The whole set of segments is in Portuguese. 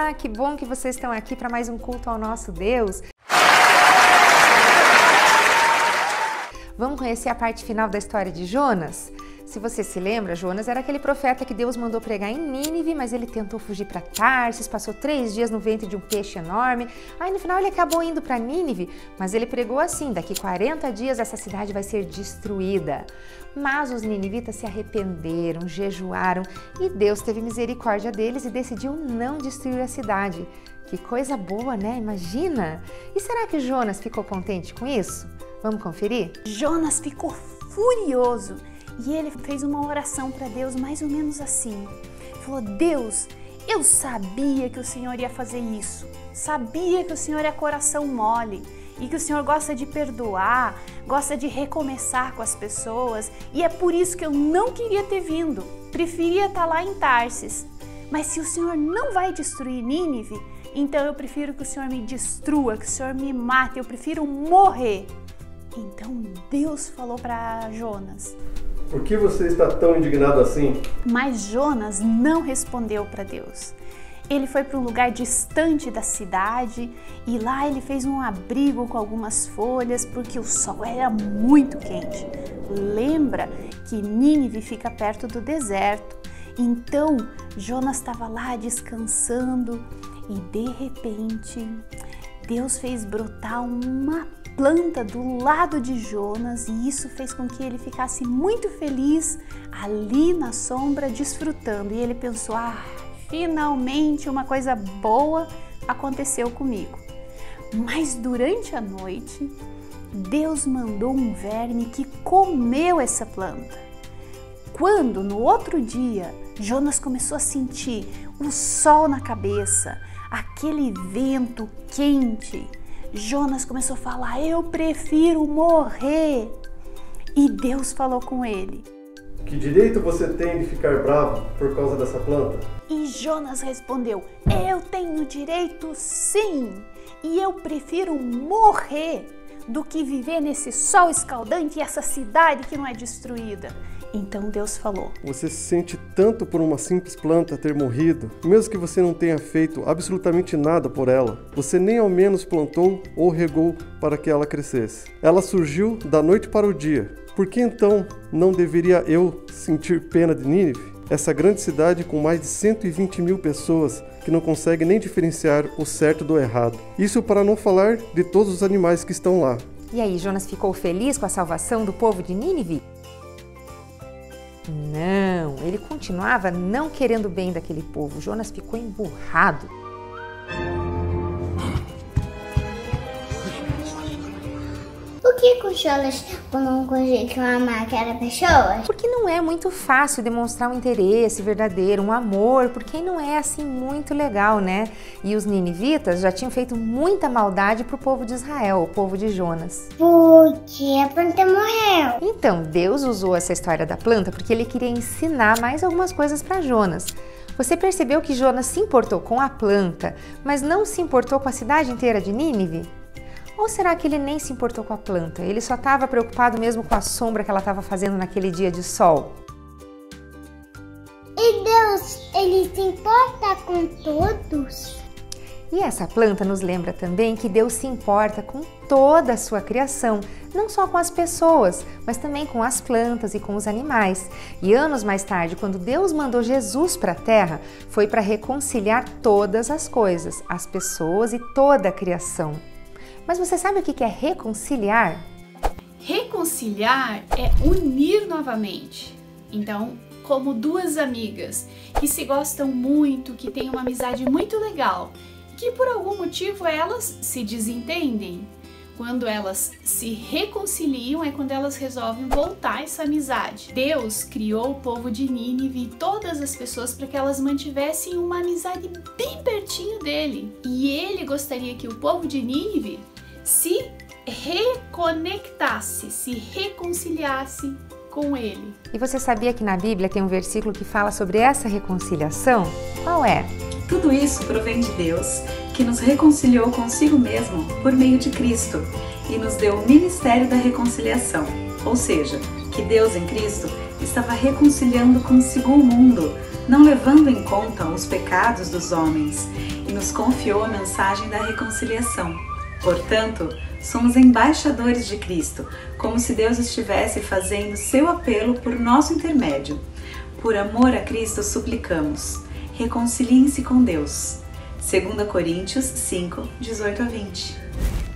Olá, que bom que vocês estão aqui para mais um culto ao nosso Deus. Vamos conhecer a parte final da história de Jonas? Se você se lembra, Jonas era aquele profeta que Deus mandou pregar em Nínive, mas ele tentou fugir para Tarsis, passou 3 dias no ventre de um peixe enorme. Aí no final ele acabou indo para Nínive, mas ele pregou assim: daqui 40 dias essa cidade vai ser destruída. Mas os ninivitas se arrependeram, jejuaram e Deus teve misericórdia deles e decidiu não destruir a cidade. Que coisa boa, né? Imagina! E será que Jonas ficou contente com isso? Vamos conferir? Jonas ficou furioso. E ele fez uma oração para Deus mais ou menos assim. Ele falou: Deus, eu sabia que o Senhor ia fazer isso. Sabia que o Senhor é coração mole e que o Senhor gosta de perdoar, gosta de recomeçar com as pessoas. E é por isso que eu não queria ter vindo. Preferia estar lá em Tarsis. Mas se o Senhor não vai destruir Nínive, então eu prefiro que o Senhor me destrua, que o Senhor me mate. Eu prefiro morrer. Então Deus falou para Jonas: por que você está tão indignado assim? Mas Jonas não respondeu para Deus. Ele foi para um lugar distante da cidade e lá ele fez um abrigo com algumas folhas porque o sol era muito quente. Lembra que Nínive fica perto do deserto. Então Jonas estava lá descansando e de repente Deus fez brotar uma planta do lado de Jonas e isso fez com que ele ficasse muito feliz ali na sombra desfrutando. E ele pensou: finalmente uma coisa boa aconteceu comigo. Mas durante a noite, Deus mandou um verme que comeu essa planta. Quando no outro dia, Jonas começou a sentir o sol na cabeça, aquele vento quente, Jonas começou a falar: eu prefiro morrer. E Deus falou com ele: que direito você tem de ficar bravo por causa dessa planta? E Jonas respondeu: eu tenho direito sim, e eu prefiro morrer do que viver nesse sol escaldante e essa cidade que não é destruída. Então Deus falou: você se sente tanto por uma simples planta ter morrido, mesmo que você não tenha feito absolutamente nada por ela. Você nem ao menos plantou ou regou para que ela crescesse. Ela surgiu da noite para o dia. Por que então não deveria eu sentir pena de Nínive? Essa grande cidade com mais de 120 mil pessoas que não consegue nem diferenciar o certo do errado. Isso para não falar de todos os animais que estão lá. E aí, Jonas ficou feliz com a salvação do povo de Nínive? Não, ele continuava não querendo o bem daquele povo. Jonas ficou emburrado. Por que os Jonas não conseguiam amar aquela pessoa? Porque não é muito fácil demonstrar um interesse verdadeiro, um amor, porque não é assim muito legal, né? E os ninivitas já tinham feito muita maldade pro povo de Israel, o povo de Jonas. Porque a planta morreu. Então, Deus usou essa história da planta porque ele queria ensinar mais algumas coisas para Jonas. Você percebeu que Jonas se importou com a planta, mas não se importou com a cidade inteira de Nínive? Ou será que ele nem se importou com a planta? Ele só estava preocupado mesmo com a sombra que ela estava fazendo naquele dia de sol? E Deus, ele se importa com todos? E essa planta nos lembra também que Deus se importa com toda a sua criação, não só com as pessoas, mas também com as plantas e com os animais. E anos mais tarde, quando Deus mandou Jesus para a Terra, foi para reconciliar todas as coisas, as pessoas e toda a criação. Mas você sabe o que é reconciliar? Reconciliar é unir novamente. Então, como duas amigas que se gostam muito, que têm uma amizade muito legal, que por algum motivo elas se desentendem. Quando elas se reconciliam é quando elas resolvem voltar essa amizade. Deus criou o povo de Nínive e todas as pessoas para que elas mantivessem uma amizade bem pertinho dele. E ele gostaria que o povo de Nínive se reconectasse, se reconciliasse com ele. E você sabia que na Bíblia tem um versículo que fala sobre essa reconciliação? Qual é? Tudo isso provém de Deus, que nos reconciliou consigo mesmo por meio de Cristo e nos deu o ministério da reconciliação, ou seja, que Deus em Cristo estava reconciliando consigo o mundo, não levando em conta os pecados dos homens, e nos confiou a mensagem da reconciliação. Portanto, somos embaixadores de Cristo, como se Deus estivesse fazendo seu apelo por nosso intermédio. Por amor a Cristo suplicamos, reconciliem-se com Deus. 2 Coríntios 5, 18 a 20.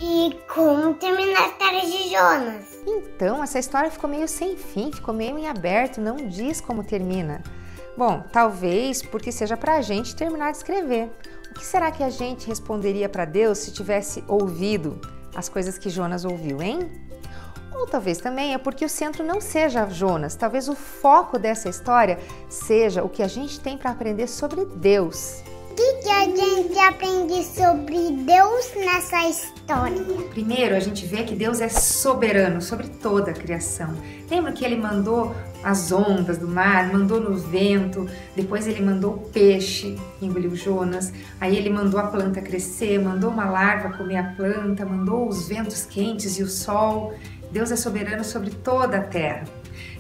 E como terminar a história de Jonas? Então, essa história ficou meio sem fim, ficou meio em aberto, não diz como termina. Bom, talvez porque seja pra gente terminar de escrever. O que será que a gente responderia para Deus se tivesse ouvido as coisas que Jonas ouviu, hein? Ou talvez também é porque o centro não seja Jonas, talvez o foco dessa história seja o que a gente tem para aprender sobre Deus. O que a gente aprende sobre Deus nessa história? Primeiro, a gente vê que Deus é soberano sobre toda a criação. Lembra que ele mandou as ondas do mar, mandou no vento, depois ele mandou o peixe, que engoliu Jonas, aí ele mandou a planta crescer, mandou uma larva comer a planta, mandou os ventos quentes e o sol. Deus é soberano sobre toda a terra.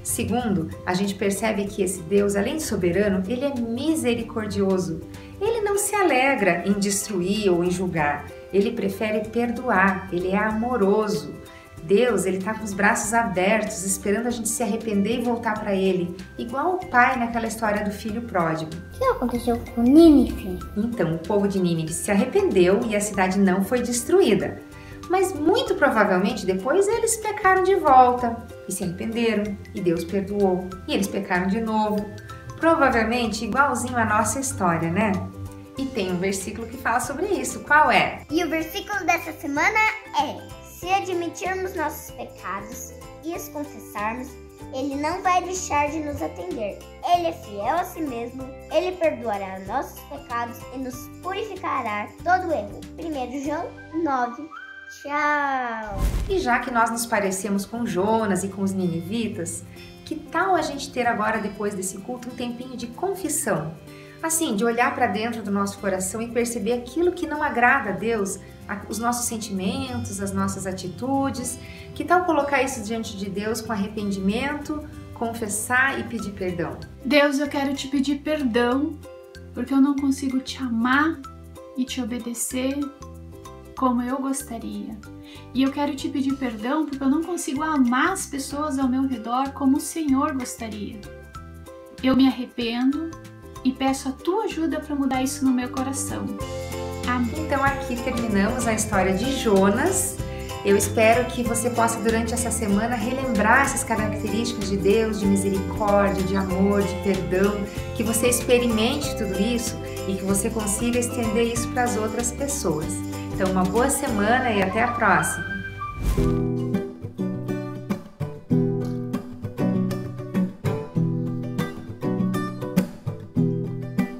Segundo, a gente percebe que esse Deus, além de soberano, ele é misericordioso. Ele não se alegra em destruir ou em julgar, ele prefere perdoar, ele é amoroso. Deus, ele está com os braços abertos, esperando a gente se arrepender e voltar para ele, igual o pai naquela história do filho pródigo. O que aconteceu com Nínive? Então, o povo de Nínive se arrependeu e a cidade não foi destruída. Mas muito provavelmente depois eles pecaram de volta e se arrependeram e Deus perdoou e eles pecaram de novo. Provavelmente igualzinho à nossa história, né? E tem um versículo que fala sobre isso. Qual é? E o versículo dessa semana é: se admitirmos nossos pecados e os confessarmos, Ele não vai deixar de nos atender. Ele é fiel a si mesmo, Ele perdoará nossos pecados e nos purificará todo erro. 1 João 9. Tchau! E já que nós nos parecemos com Jonas e com os ninivitas, que tal a gente ter agora, depois desse culto, um tempinho de confissão? Assim, de olhar para dentro do nosso coração e perceber aquilo que não agrada a Deus, os nossos sentimentos, as nossas atitudes. Que tal colocar isso diante de Deus com arrependimento, confessar e pedir perdão? Deus, eu quero te pedir perdão, porque eu não consigo te amar e te obedecer como eu gostaria. E eu quero te pedir perdão porque eu não consigo amar as pessoas ao meu redor como o Senhor gostaria. Eu me arrependo e peço a tua ajuda para mudar isso no meu coração. Amém. Então aqui terminamos a história de Jonas. Eu espero que você possa durante essa semana relembrar essas características de Deus, de misericórdia, de amor, de perdão, que você experimente tudo isso e que você consiga estender isso para as outras pessoas. Então, uma boa semana e até a próxima!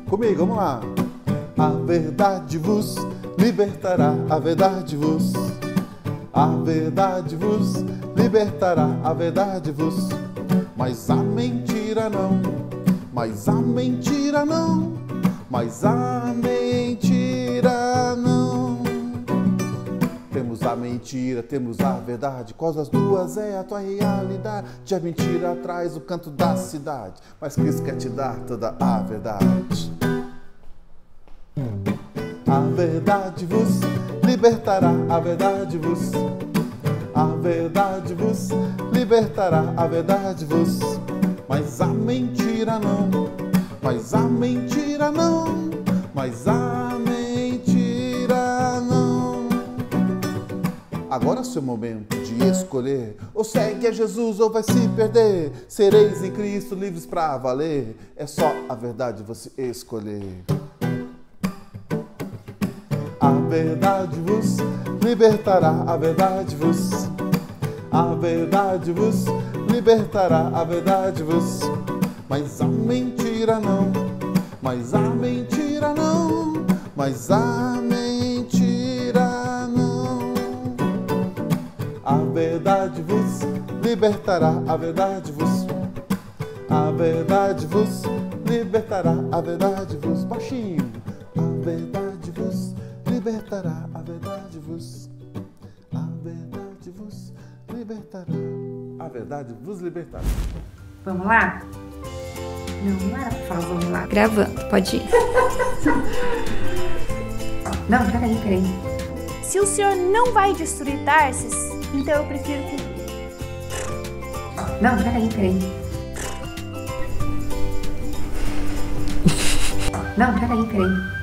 Comigo, vamos lá! A verdade vos libertará, a verdade vos libertará, a verdade vos. Mas a mentira não, mas a mentira não, mas a mentira não. Temos a mentira, temos a verdade, qual das duas é a tua realidade? A mentira traz o canto da cidade, mas Cristo quer te dar toda a verdade. A verdade vos libertará, a verdade vos libertará, a verdade vos. Mas a mentira não, mas a mentira não, mas a mentira não. Agora é o seu momento de escolher, ou segue a Jesus ou vai se perder. Sereis em Cristo livres pra valer, é só a verdade você escolher. A verdade vos libertará, a verdade vos libertará, a verdade vos. Mas a mentira não, mas a mentira não, mas a mentira não. A verdade vos libertará, a verdade vos libertará, a verdade vos. Baixinho. A verdade vos libertará, a verdade vos libertará, a verdade vos libertará. Vamos lá? Não era pra falar vamos lá. Gravando, pode ir. Não, peraí. Se o Senhor não vai destruir Tarsis, então eu prefiro que... Não, peraí. Não, peraí.